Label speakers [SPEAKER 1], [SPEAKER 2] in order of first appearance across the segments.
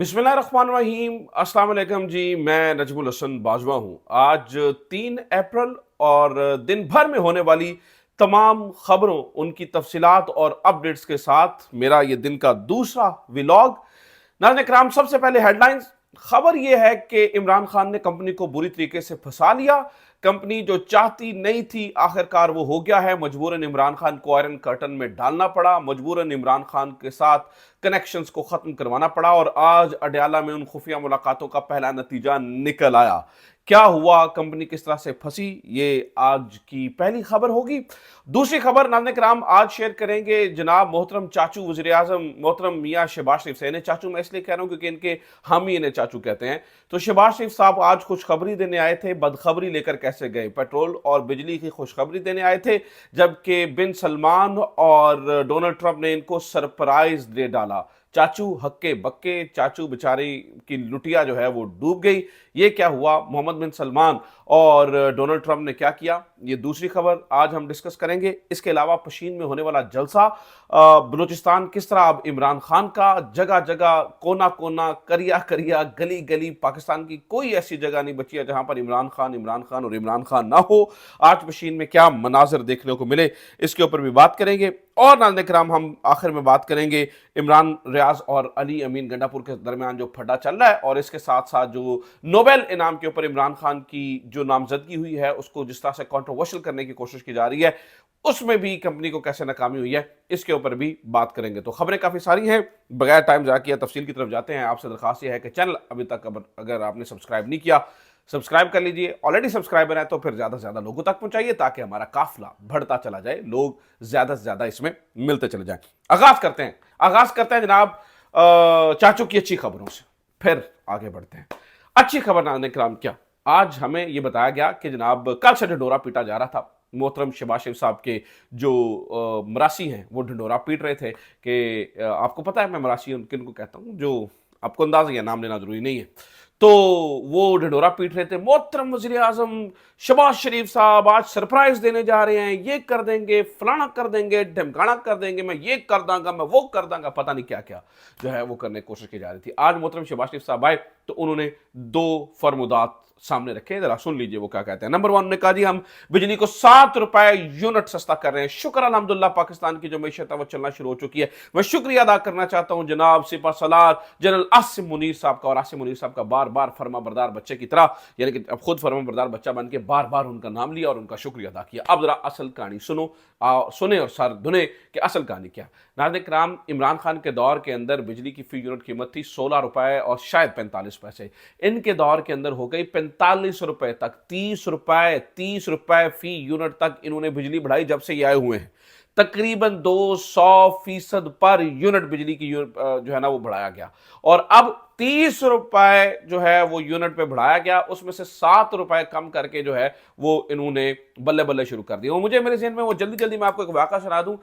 [SPEAKER 1] बिस्मिल्लाहिर्रहमानिर्रहीम। अस्सलाम वालेकुम जी। मैं नजमुल हसन बाजवा हूँ। आज 3 अप्रैल और दिन भर में होने वाली तमाम खबरों, उनकी तफसीलात और अपडेट्स के साथ मेरा ये दिन का दूसरा व्लॉग। नाज़रीन इकराम, सबसे पहले हेडलाइंस। खबर यह है कि इमरान खान ने कंपनी को बुरी तरीके से फंसा लिया। कंपनी जो चाहती नहीं थी आखिरकार वो हो गया है। मजबूरन इमरान खान को आयरन कर्टन में डालना पड़ा, मजबूरन इमरान खान के साथ कनेक्शंस को खत्म करवाना पड़ा और आज अडयाला में उन खुफिया मुलाकातों का पहला नतीजा निकल आया। क्या हुआ, कंपनी किस तरह से फंसी, ये आज की पहली खबर होगी। दूसरी खबर नाज़रीन किराम आज शेयर करेंगे जनाब मोहतरम चाचू वज़ीर आज़म मोहतरम मियां शहबाज शरीफ से। इन्हें चाचू मैं इसलिए कह रहा हूं क्योंकि इनके हम ही इन्हें चाचू कहते हैं। तो शहबाज शरीफ साहब आज खुशखबरी देने आए थे। बदखबरी लेकर कैसे गए? पेट्रोल और बिजली की खुशखबरी देने आए थे, जबकि बिन सलमान और डोनाल्ड ट्रंप ने इनको सरप्राइज दे डाला। चाचू हक्के बक्के, चाचू बेचारी की लुटिया जो है वो डूब गई। ये क्या हुआ? मोहम्मद बिन सलमान और डोनाल्ड ट्रंप ने क्या किया? ये दूसरी खबर आज हम डिस्कस करेंगे। इसके अलावा पशीन में होने वाला जलसा, बलूचिस्तान किस तरह अब इमरान खान का, जगह जगह कोना कोना करिया करिया गली गली पाकिस्तान की कोई ऐसी जगह नहीं बची है जहां पर इमरान खान और इमरान खान ना हो। आज पशीन में क्या मनाजर देखने को मिले, इसके ऊपर भी बात करेंगे। और नाज़रीन किराम हम आखिर में बात करेंगे इमरान रियाज और अली अमीन गंडापुर के दरमियान जो फड्डा चल रहा है, और इसके साथ साथ जो नोबेल इनाम के ऊपर इमरान खान की जो नामजदगी हुई है उसको जिस तरह से कंट्रोवर्शियल करने की कोशिश की जा रही है, उसमें भी कंपनी को कैसे नाकामी हुई है, इसके ऊपर भी बात करेंगे। तो खबरें काफी सारी हैं, बगैर टाइम ज़ाया किया तफसील की तरफ जाते हैं। आपसे दरखास्त यह है कि चैनल अभी तक अगर आपने सब्सक्राइब नहीं किया, सब्सक्राइब कर लीजिए। ऑलरेडी सब्सक्राइबर है तो फिर ज्यादा से ज्यादा लोगों तक पहुंचाइए ताकि हमारा काफिला बढ़ता चला जाए, लोग ज्यादा से ज्यादा इसमें मिलते चले जाएं। आगाज करते हैं जनाब चाचू की अच्छी खबरों से, फिर आगे बढ़ते हैं। अच्छी खबर नाज़रीन किराम, क्या आज हमें यह बताया गया कि जनाब कल से ढिंढोरा पीटा जा रहा था। मोहतरम शहबाज शरीफ साहब के जो मरासी हैं वो ढिंढोरा पीट रहे थे कि आपको पता है मैं मरासी किन को कहता हूं, जो आपको अंदाजा है, नाम लेना जरूरी नहीं है। तो वो ढिंढोरा पीट रहे थे, मोहतरम वज़ीर आज़म शहबाज शरीफ साहब आज सरप्राइज देने जा रहे हैं, ये कर देंगे, फलाना कर देंगे, ढमकाना कर देंगे, मैं ये कर दूंगा, मैं वो कर दूंगा, पता नहीं क्या क्या जो है वो करने की कोशिश की जा रही थी। आज मोहतरम शहबाज शरीफ साहब आए तो उन्होंने 2 फरमुदात सामने रखे, जरा सुन लीजिए वो क्या कहते हैं। नंबर 1 ने कहा जी हम बिजली को 7 रुपए यूनिट सस्ता कर रहे हैं। शुक्र अल्हम्दुलिल्लाह पाकिस्तान की जो मैशत है वो चलना शुरू हो चुकी है। मैं शुक्रिया अदा करना चाहता हूं जनाब सिपा सलार जनरल आसिम मुनीर साहब का, और आसिम मुनीर साहब का बार बार फर्मा बरदार बच्चे की तरह, यानी कि अब खुद फर्मा बरदार बच्चा बन के बार बार उनका नाम लिया और उनका शुक्रिया अदा किया। अब जरा असल कहानी सुनो, सुने और सर धुने कि असल कहानी क्या। नाज़रीन किराम, इमरान खान के दौर के अंदर बिजली की फी यूनिट कीमत थी 16 रुपए और शायद 45 पैसे। इनके दौर के अंदर हो गई 45 रुपए तक, 30 रुपए फी यूनिट तक इन्होंने बिजली बढ़ाई जब से ये आए हुए हैं। तकरीबन 200% पर यूनिट बिजली की जो है ना वो बढ़ाया गया, और अब 30 रुपए जो है वो यूनिट पे बढ़ाया गया, उसमें से 7 रुपए कम करके जो है वो इन्होंने बल्ले बल्ले शुरू कर दिया। मुझे मेरे ज़हन में वो जल्दी जल्दी मैं आपको एक वाक़ा सुना दूं।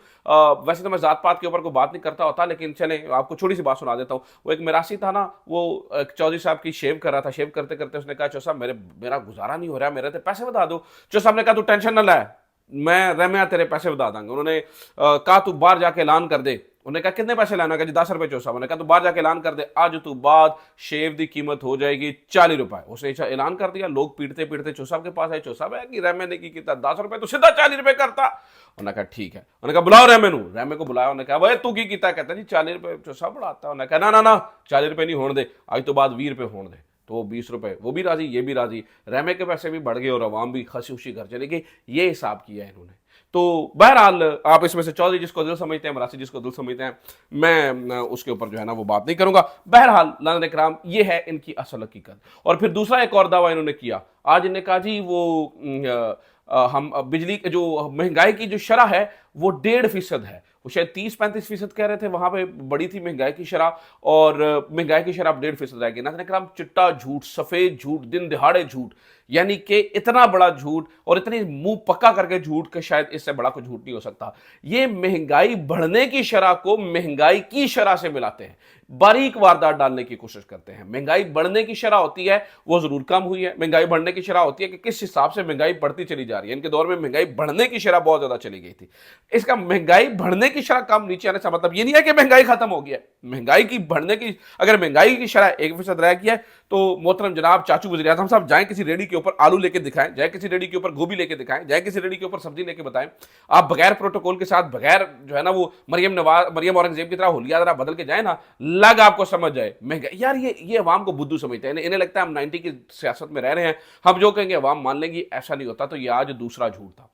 [SPEAKER 1] वैसे तो मैं जात पात के ऊपर कोई बात नहीं करता होता, लेकिन चलें आपको छोटी सी बात सुना देता हूं। वो एक मिरासी था ना, वो एक चौधरी साहब की शेव कर रहा था। शेव करते करते उसने कहा, चौ साहब मेरा गुजारा नहीं हो रहा, मेरे तो पैसे बता दो। चौ साहब ने कहा तू टेंशन न ले, मैं रहमिया तेरे पैसे बता दूंगा। उन्होंने कहा तू बाहर जाके ऐलान कर दे। उन्होंने कहा कितने पैसे लाना? कहा जी 10 रुपए। चौ साहब ने कहा तू बाहर जाके ऐलान कर दे, आज तू बाद शेव की कीमत हो जाएगी 40 रुपए। उसने ऐलान कर दिया, लोग पीटते पीटते चौ साहब के पास आए। चौ साहब है कि रहमे ने की कितना 10 रुपए, तो सीधा 40 रुपए करता। उन्होंने कहा ठीक है। उन्होंने कहा बुलाओ रहमे नू। रहमे को बुलाया। उन्होंने कहा भाई तू की किता? कहता जी 40 रुपए। चौ साहब बढ़ाता। उन्होंने कहा ना 40 रुपए नहीं होने दे, आज तो बाद 20 रुपए होने दे। तो वो 20 रुपए, वो भी राजी, ये भी राजी। रहमे के पैसे भी बढ़ गए और अवाम भी खसी खुशी घर चली गई। ये हिसाब किया इन्होंने। तो बहरहाल आप इसमें से चौधरी जिसको दिल समझते हैं, मरासी जिसको दिल समझते हैं, मैं उसके ऊपर जो है ना वो बात नहीं करूंगा। बहरहाल नाज़रीन इकराम, ये है इनकी असल हकीकत। और फिर दूसरा एक और दावा इन्होंने किया। आज इन्होंने कहा जी वो हम बिजली जो महंगाई की जो शरह है वो 1.5% है। वो शायद 30-35% कह रहे थे, वहां पे बड़ी थी महंगाई की शरह, और महंगाई की शरह 1.5% रहेगी। नाज़रीन इकराम, चिट्टा झूठ, सफेद झूठ, दिन दिहाड़े झूठ, यानी कि इतना बड़ा झूठ और इतनी मुंह पक्का करके झूठ के शायद इससे बड़ा कोई झूठ नहीं हो सकता। ये महंगाई बढ़ने की शरह को महंगाई की शरह से मिलाते हैं। बारीक वारदात डालने की कोशिश करते हैं। महंगाई बढ़ने की शरह होती है वो जरूर कम हुई है, महंगाई बढ़ने की शरह होती है कि किस हिसाब से महंगाई बढ़ती चली जा रही है। इनके दौर में महंगाई बढ़ने की शरह बहुत ज्यादा चली गई थी। इसका महंगाई बढ़ने की शरह कम नीचे आने से मतलब ये नहीं है कि महंगाई खत्म हो गई है। महंगाई की बढ़ने की, अगर महंगाई की शरह 1% रह गई है तो मोहतरम जनाब चाचू वज़ीर आज़म साहब जाएं किसी रेडी के ऊपर आलू लेके दिखाएं, जाए किसी रेडी के ऊपर गोभी लेके दिखाएं, जाए किसी रेडी के ऊपर सब्जी लेके बताएं। आप बगैर प्रोटोकॉल के साथ, बगैर जो है ना वो मरियम औरंगजेब की तरह हुलिया जरा बदल के जाए ना, लग आपको समझ जाए महंगाई। यार ये अवाम को बुद्धू समझते हैं, इन्हें लगता है हम 90 की सियासत में रह रहे हैं, हम जो कहेंगे अवाम मान लेंगी। ऐसा नहीं होता। तो ये आज दूसरा झूठ था।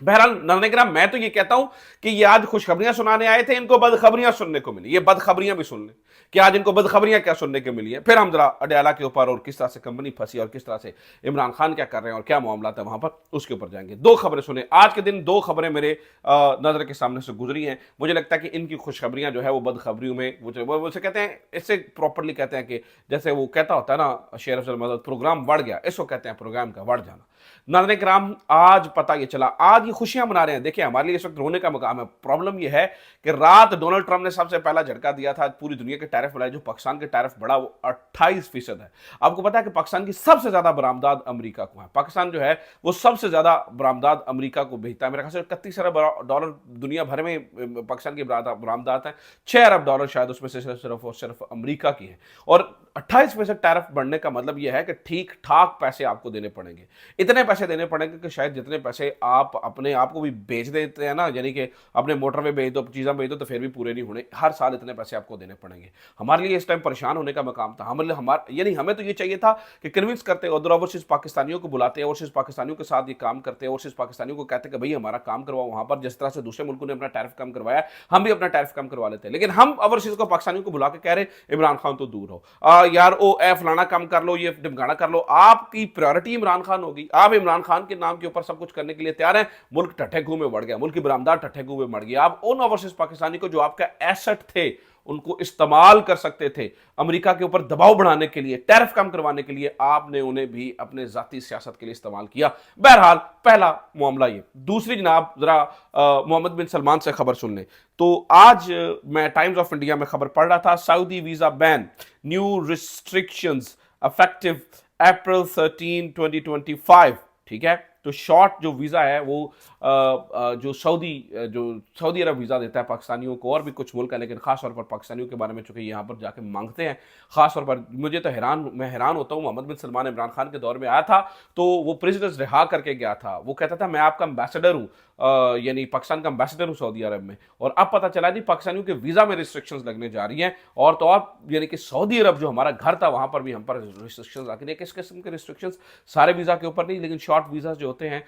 [SPEAKER 1] बहरहाल नाज़रीन, मैं तो ये कहता हूं कि ये आज खुशखबरियां सुनाने आए थे, इनको बदखबरियां सुनने को मिली। ये बदखबरियां भी सुन लें कि आज इनको बदखबरियां क्या सुनने को मिली है। फिर हम जरा अडयाला के ऊपर और किस तरह से कंपनी फंसी और किस तरह से इमरान खान क्या कर रहे हैं और क्या मामला था वहां पर, उसके ऊपर जाएंगे। दो खबरें सुने आज के दिन, दो खबरें मेरे नजर के सामने से गुजरी हैं। मुझे लगता है कि इनकी खुशखबरियां जो है वो बदखबरियों में वो कहते हैं, इससे प्रॉपरली कहते हैं कि जैसे वो कहता होता है ना शेर अफजल मदद, प्रोग्राम बढ़ गया, इसको कहते हैं प्रोग्राम का बढ़ जाना। नाज़रीन किराम, आज पता ये चला, आज ये खुशियां मना रहे हैं। देखिए हमारे लिए इस वक्त रोने का मकाम है। प्रॉब्लम ये है कि रात डोनाल्ड ट्रंप ने सबसे पहला झटका दिया था, पूरी दुनिया के टैरिफ बढ़ाए। जो पाकिस्तान के टैरिफ बढ़ा वो 28% है। आपको पता है कि पाकिस्तान की सबसे ज्यादा बरामदात अमेरिका को है। पाकिस्तान जो है वो सबसे ज्यादा बरामदात अमेरिका को भेजता है। मेरे ख्याल से $31 अरब दुनिया भर में पाकिस्तान की बरामदात है। $6 अरब शायद उसमें से सिर्फ और सिर्फ अमेरिका की है। और 28% टैरिफ बढ़ने का मतलब यह है कि ठीक ठाक पैसे आपको देने पड़ेंगे। इतने पैसे देने पड़ेंगे कि शायद जितने पैसे आप अपने आप को भी बेच देते हैं ना, यानी कि अपने मोटरवे बेच दो, चीज़ें बेच दो, तो फिर भी पूरे नहीं होने। हर साल इतने पैसे आपको देने पड़ेंगे। हमारे लिए इस टाइम परेशान होने का मकाम था। यानी हमें तो ये चाहिए था कि कन्विंस करते, उधर ओवरसीज पाकिस्तानियों को बुलाते हैं, ओवरसीज पाकिस्तानियों के साथ ये काम करते हैं, ओवरसीज पाकिस्तानियों को कहते हैं कि भाई हमारा काम करवाओ वहां पर। जिस तरह से दूसरे मुल्कों ने अपना टैरिफ कम करवाया, हम भी अपना टैरिफ कम करवा लेते हैं। लेकिन हम ओवरसीज को, पाकिस्तानियों को बुला के कह रहे इमरान खान तो दूर हो यार, ओ ए फलाना काम कर लो, ये ढिमकाना कर लो। आपकी प्रायोरिटी इमरान खान होगी, आप इमरान खान के नाम के ऊपर सब कुछ करने के लिए तैयार हैं। मुल्क टट्ठे घूम में बढ़ गया, मुल्क की बरामदार टट्ठे घूम में बढ़ गया। आप उन ओवरसीज पाकिस्तानी को जो आपका एसेट थे उनको इस्तेमाल कर सकते थे अमेरिका के ऊपर दबाव बढ़ाने के लिए, टैरिफ कम करवाने के लिए, आपने उन्हें भी अपने जाती सियासत के लिए इस्तेमाल किया। बहरहाल पहला मामला ये। दूसरी जनाब जरा मोहम्मद बिन सलमान से खबर सुन लें। तो आज मैं टाइम्स ऑफ इंडिया में खबर पढ़ रहा था, Saudi visa ban, new restrictions effective April 13, 2025। ठीक है, तो शॉर्ट जो वीज़ा है वो जो सऊदी अरब वीज़ा देता है पाकिस्तानियों को, और भी कुछ मुल्क है, लेकिन खास तौर पर पाकिस्तानियों के बारे में चूंकि यहाँ पर जाके मांगते हैं। खास तौर पर मुझे तो मैं हैरान होता हूँ। मोहम्मद बिन सलमान इमरान खान के दौर में आया था तो वो प्रेसिडेंट रिहा करके गया था। वो कहता था मैं आपका एम्बेसडर हूँ, यानी पाकिस्तान का एम्बेसडर हूँ सऊदी अरब में। और अब पता चला जी पाकिस्तानियों के वीज़ा में रिस्ट्रिक्शंस लगने जा रही हैं। और तो और यानी कि सऊदी अरब जो हमारा घर था वहाँ पर भी हम पर रिस्ट्रिक्शंस आती है। किस किस्म के रिस्ट्रिक्शंस? सारे वीज़ा के ऊपर नहीं, लेकिन शॉर्ट वीज़ा जो होते हैं,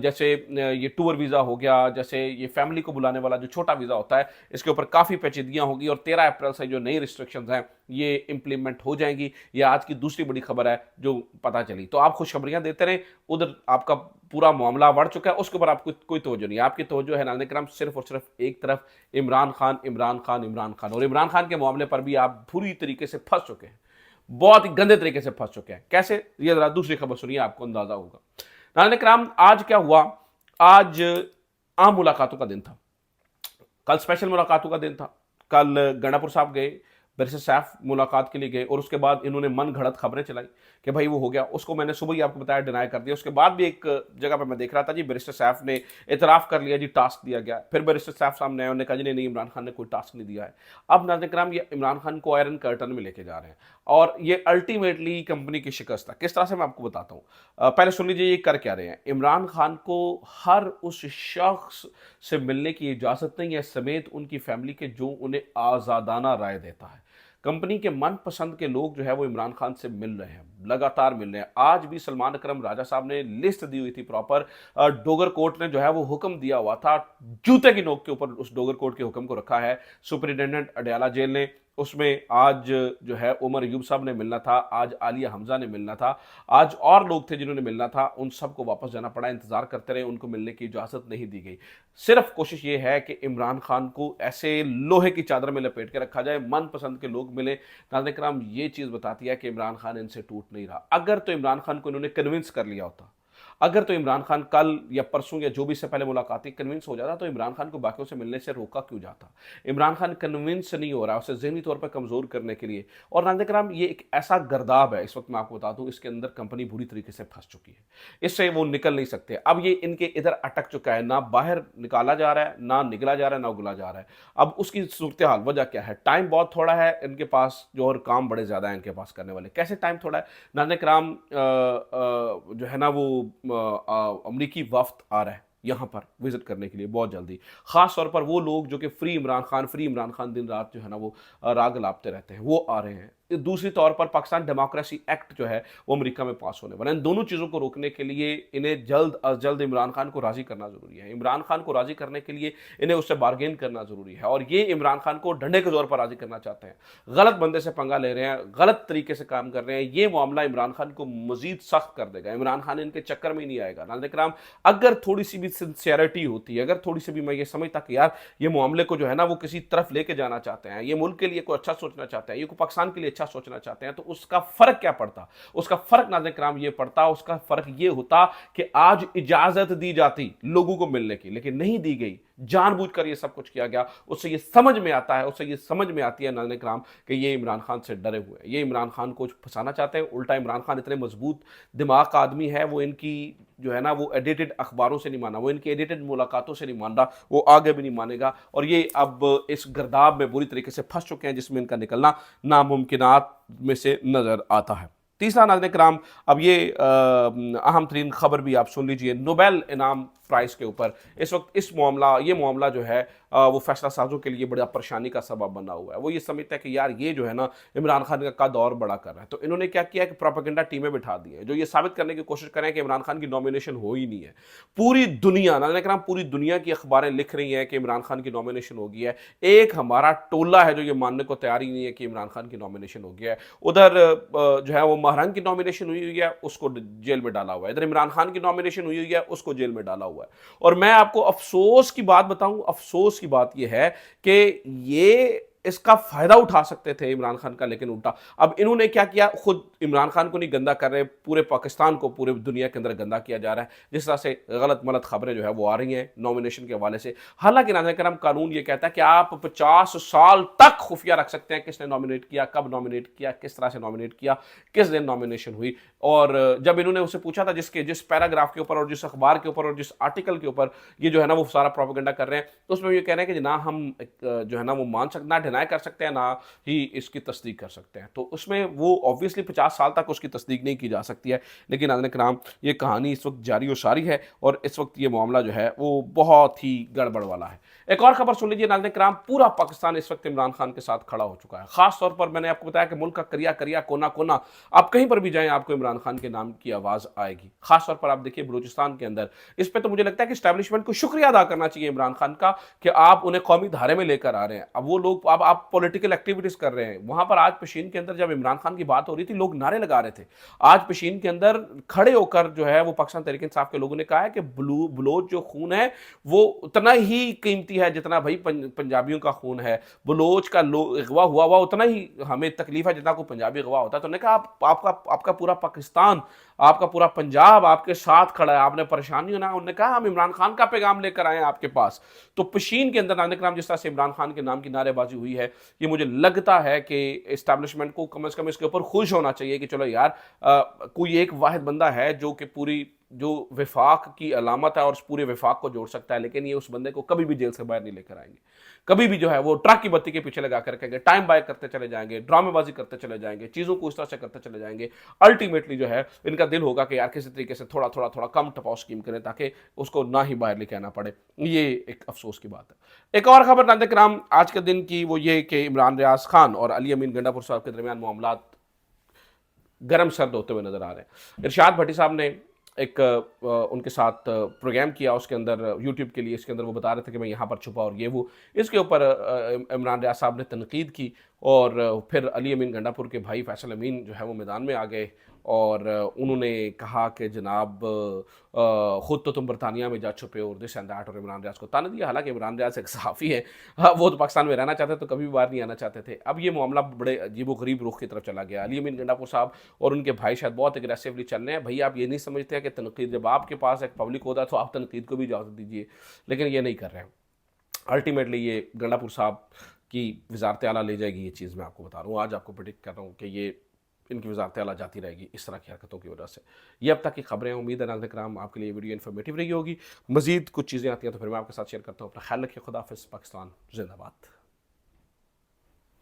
[SPEAKER 1] जैसे ये टूर वीज़ा हो गया, जैसे ये फैमिली को बुलाने वाला जो छोटा वीज़ा होता है, इसके ऊपर काफ़ी पेचीदगियाँ होगी। और 13 अप्रैल से जो नई रिस्ट्रिक्शंस हैं ये इंप्लीमेंट हो जाएंगी। ये आज की दूसरी बड़ी खबर है जो पता चली। तो आप खुशखबरियां देते रहे, उधर आपका पूरा मामला बढ़ चुका है, उसके ऊपर आपको कोई तवज्जो नहीं। आपकी तवज्जो है नाज़रीन किराम सिर्फ और सिर्फ एक तरफ, इमरान खान, इमरान खान, इमरान खान। और इमरान खान के मामले पर भी आप पूरी तरीके से फंस चुके हैं, बहुत ही गंदे तरीके से फंस चुके हैं। कैसे? ये जरा दूसरी खबर सुनिए, आपको अंदाजा होगा। नाज़रीन किराम, आज क्या हुआ? आज आम मुलाकातों का दिन था, कल स्पेशल मुलाकातों का दिन था। कल गंडापुर साहब गए, बैरिस्टर सैफ मुलाकात के लिए गए, और उसके बाद इन्होंने मन घड़त खबरें चलाई कि भाई वो हो गया। उसको मैंने सुबह ही आपको बताया, डिनाई कर दिया। उसके बाद भी एक जगह पर मैं देख रहा था जी, बैरिस्टर सैफ ने इतराफ़ कर लिया जी, टास्क दिया गया। फिर बैरिस्टर सैफ सामने आए, उन्होंने कहा जी नहीं, इमरान खान ने कोई टास्क नहीं दिया है। अब नाज़रीन किराम, ये इमरान खान को आयरन कर्टन में लेके जा रहे हैं, और ये अल्टीमेटली कंपनी की शिकस्त है। किस तरह से मैं आपको बताता हूँ, पहले सुन लीजिए ये कर क्या रहे हैं। इमरान खान को हर उस शख्स से मिलने की इजाज़त नहीं है, समेत उनकी फैमिली के, जो उन्हें आज़ादाना राय देता है। कंपनी के मनपसंद के लोग जो है वो इमरान खान से मिल रहे हैं, लगातार मिल रहे हैं। आज भी सलमान अकरम राजा साहब ने लिस्ट दी हुई थी प्रॉपर, डोगर कोर्ट ने जो है वो हुक्म दिया हुआ था, जूते की नोक के ऊपर उस डोगर कोर्ट के हुक्म को रखा है सुपरिटेंडेंट अडयाला जेल ने। उसमें आज जो है उमर अयूब साहब ने मिलना था, आज आलिया हमजा ने मिलना था, आज और लोग थे जिन्होंने मिलना था। उन सबको वापस जाना पड़ा, इंतजार करते रहे, उनको मिलने की इजाज़त नहीं दी गई। सिर्फ कोशिश ये है कि इमरान खान को ऐसे लोहे की चादर में लपेट के रखा जाए, मनपसंद के लोग मिले। नाज़रीन किराम, ये चीज़ बताती है कि इमरान खान इनसे टूट नहीं रहा। अगर तो इमरान खान को इन्होंने कन्विंस कर लिया होता, अगर तो इमरान खान कल या परसों या जो भी इससे पहले मुलाकात थी कन्विंस हो जाता तो इमरान खान को बाकियों से मिलने से रोका क्यों जाता। इमरान खान कन्विंस नहीं हो रहा, उसे ज़हनी तौर पर कमज़ोर करने के लिए। और नाज़रीन कराम, ये एक ऐसा गर्दाब है, इस वक्त मैं आपको बता दूं, इसके अंदर कंपनी बुरी तरीके से फंस चुकी है, इससे वो निकल नहीं सकते। अब ये इनके इधर अटक चुका है, ना बाहर निकाला जा रहा है, ना निकला जा रहा है, ना उगला जा रहा है। अब उसकी सूरत हाल वजह क्या है? टाइम बहुत थोड़ा है इनके पास, जो और काम बड़े ज़्यादा है इनके पास करने वाले। कैसे टाइम थोड़ा है? नाज़रीन कराम, जो है ना वो अमरीकी वफ्द आ रहा है यहाँ पर विजिट करने के लिए बहुत जल्दी। खास तौर पर वो लोग जो कि फ्री इमरान खान दिन रात जो है ना वो राग लापते रहते हैं, वो आ रहे हैं। दूसरी तौर पर पाकिस्तान डेमोक्रेसी एक्ट जो है वो अमेरिका में पास होने वाला है। इन दोनों चीज़ों को रोकने के लिए इन्हें जल्द अज जल्द इमरान खान को राजी करना जरूरी है। इमरान खान को राजी करने के लिए इन्हें उससे बार्गेन करना जरूरी है, और ये इमरान खान को डंडे के जोर पर राजी करना चाहते हैं। गलत बंदे से पंगा ले रहे हैं, गलत तरीके से काम कर रहे हैं। ये मामला इमरान खान को मजीद सख्त कर देगा। इमरान खान इनके चक्कर में ही नहीं आएगा। नाज़रीन कराम, अगर थोड़ी सी भी सिंसियरिटी होती है, अगर थोड़ी सी भी मैं ये समझता कि यार ये मामले को जो है ना वो किसी तरफ लेके जाना चाहते हैं, ये मुल्क के लिए कोई अच्छा सोचना चाहते हैं, ये पाकिस्तान के लिए अच्छा सोचना चाहते हैं, तो उसका फर्क क्या पड़ता? उसका फर्क नाज़रीन कराम ये पड़ता, उसका फर्क ये होता कि आज इजाजत दी जाती लोगों को मिलने की, लेकिन नहीं दी गई। जानबूझकर ये सब कुछ किया गया। उससे ये समझ में आता है, उससे ये समझ में आती है नाज़रीन कराम कि ये इमरान खान से डरे हुए हैं, ये इमरान खान को फंसाना चाहते हैं। उल्टा इमरान खान इतने मजबूत दिमाग का आदमी है, वो इनकी जो है ना वो एडिटेड अखबारों से नहीं माना, वो इनकी एडिटेड मुलाकातों से नहीं मान रहा, वो आगे भी नहीं मानेगा। और ये अब इस गर्दाब में बुरी तरीके से फंस चुके हैं, जिसमें इनका निकलना नामुमकिनात में से नजर आता है। तीसरा नाज़रीन कराम, अब ये अहम तरीन खबर भी आप सुन लीजिए। नोबेल इनाम प्राइस के ऊपर इस वक्त ये मामला जो है वो फैसला साजों के लिए बड़ा परेशानी का सबब बना हुआ है। वो ये समझता है कि यार ये जो है ना इमरान खान का कद और बड़ा कर रहा है, तो इन्होंने क्या किया कि प्रोपेगेंडा टीमें बिठा दी है जो ये साबित करने की कोशिश करें कि इमरान खान की नॉमिनेशन हो ही नहीं है। पूरी दुनिया, नाज़रीन कराम, पूरी दुनिया की अखबारें लिख रही हैं कि इमरान खान की नॉमिनेशन हो गई है। एक हमारा टोला है जो ये मानने को तैयार ही नहीं है कि इमरान खान की नॉमिनेशन हो गया है। उधर जो है वो महरंग की नॉमिनेशन हुई है, उसको जेल में डाला हुआ है। इधर इमरान खान की नॉमिनेशन हुई है, उसको जेल में डाला हुआ है। और मैं आपको अफसोस की बात बताऊं, अफसोस की बात यह है कि ये इसका फायदा उठा सकते थे इमरान खान का, लेकिन उल्टा अब इन्होंने क्या किया, खुद इमरान खान को नहीं गंदा कर रहे, पूरे पाकिस्तान को, पूरे दुनिया के अंदर गंदा किया जा रहा है। जिस तरह से गलत मलत खबरें जो है वो आ रही हैं नॉमिनेशन के हवाले से। हालांकि नाज़रीन कराम, कानून ये कहता है कि आप 50 साल तक खुफिया रख सकते हैं किसने नॉमिनेट किया, कब नॉमिनेट किया, किस तरह से नॉमिनेट किया, किस दिन नॉमिनेशन हुई। और जब इन्होंने उससे पूछा था जिस पैराग्राफ के ऊपर और जिस अखबार के ऊपर और जिस आर्टिकल के ऊपर ये जो है ना वो सारा प्रोपेगेंडा कर रहे हैं, तो उसमें ये कह रहे हैं कि ना हम जो है ना वो मान सकते, ना डिनाई कर सकते हैं, ना ही इसकी तस्दीक कर सकते हैं। तो उसमें वो ऑब्वियसली 50 साल तक उसकी तस्दीक नहीं की जा सकती है। लेकिन नाज़रीन कराम, ये कहानी इस वक्त जारी और सारी है, और इस वक्त ये मामला जो है वो बहुत ही गड़बड़ वाला है। एक और खबर सुन लीजिए नाज़रीन कराम, पूरा पाकिस्तान इस वक्त इमरान खान के साथ खड़ा हो चुका है। खास तौर पर मैंने आपको बताया कि मुल्क का करिया करिया, कोना कोना, आप कहीं पर भी जाएं आपको इमरान खान के नाम की आवाज आएगी। खास तौर पर आप देखिए बलूचिस्तान के अंदर, इस पे तो मुझे लगता है कि एस्टैब्लिशमेंट को शुक्रिया अदा करना चाहिए इमरान खान का कि आप उन्हें कौमी धारे में लेकर आ रहे हैं। अब वो लोग, अब आप पॉलिटिकल एक्टिविटीज कर रहे हैं वहां पर। आज पेशीन के अंदर जब इमरान खान की बात हो रही थी, लोग नारे लगा रहे थे। आज पेशीन के अंदर खड़े होकर जो है वो पाकिस्तान तहरीक इंसाफ के लोगों ने कहा है कि बलोच जो खून है वो उतना ही कीमती है जितना भाई पंजाबियों का खून है। बलोच का अगवा हुआ उतना ही हमें तकलीफ है जितना कोई पंजाबी अगवा होता है। तो उन्होंने कहा आपका पूरा पाकिस्तान, आपका पूरा पंजाब आपके साथ खड़ा है, आपने परेशानी होना। उन्होंने कहा हम इमरान खान का पैगाम लेकर आए हैं आपके पास। तो पेशीन के अंदर नाज़रीन कराम जिस तरह से इमरान खान के नाम की नारेबाजी हुई है, ये मुझे लगता है कि एस्टैब्लिशमेंट को कम से कम इसके ऊपर खुश होना चाहिए कि चलो यार कोई एक वाहिद बंदा है जो कि पूरी जो विफाक की अलामत है और उस पूरे विफाक को जोड़ सकता है। लेकिन ये उस बंदे को कभी भी जेल से बाहर नहीं लेकर आएंगे। कभी भी जो है वो ट्रक की बत्ती के पीछे लगा कर कहेंगे, टाइम बाय करते चले जाएंगे, ड्रामेबाजी करते चले जाएंगे, चीज़ों को इस तरह से करते चले जाएंगे। अल्टीमेटली जो है इनका दिल होगा कि यार किसी तरीके से थोड़ा थोड़ा थोड़ा कम टपाव स्कीम करें ताकि उसको ना ही बाहर लेके आना पड़े। ये एक अफसोस की बात है। एक और खबर नाज़रीन कराम आज के दिन की वो ये कि इमरान रियाज खान और अली अमीन गंडापुर साहब के दरमियान मामला गर्म सर्द होते हुए नजर आ रहे हैं। इरशाद भट्टी साहब ने एक उनके साथ प्रोग्राम किया, उसके अंदर यूट्यूब के लिए, इसके अंदर वो बता रहे थे कि मैं यहाँ पर छुपा और ये वो। इसके ऊपर इमरान रियाज साहब ने तनकीद की और फिर अली अमीन गंडापुर के भाई फैसल अमीन जो है वो मैदान में आ गए और उन्होंने कहा कि जनाब ख़ुद तो तुम बरतानिया में जा छुपे और दिस एंड दैट, और इमरान रियाज को ताने दिया। हालांकि इमरान रियाज एक सहाफ़ी है, वो तो पाकिस्तान में रहना चाहते तो कभी भी बाहर नहीं आना चाहते थे। अब ये मामला बड़े अजीब गरीब रुख की तरफ चला गया। अली अमीन गंडापुर साहब और उनके भाई शायद बहुत एग्रेसिवली चल रहे हैं। भैया आप ये नहीं समझते हैं कि तनकीद, जब आपके पास एक पब्लिक होता है तो आप तनकीद को भी इजाज़त दीजिए, लेकिन ये नहीं कर रहे हैं। अल्टीमेटली ये गंडापुर साहब की वजारत आला ले जाएगी, ये चीज़ मैं आपको बता रहा हूँ। आज आपको प्रेडिक्ट कर रहा हूँ कि ये इनकी वजारत आला जाती रहेगी इस तरह की हरकतों की वजह से। ये अब तक की खबरें हैं। उम्मीद है नाज़रीन किराम आपके लिए वीडियो इन्फॉर्मेटिव रही होगी। मजीद कुछ चीज़ें आती हैं तो फिर मैं आपके साथ शेयर करता हूँ। अपना ख्याल रखिए। खुदा हाफिज़। पाकिस्तान जिंदाबाद।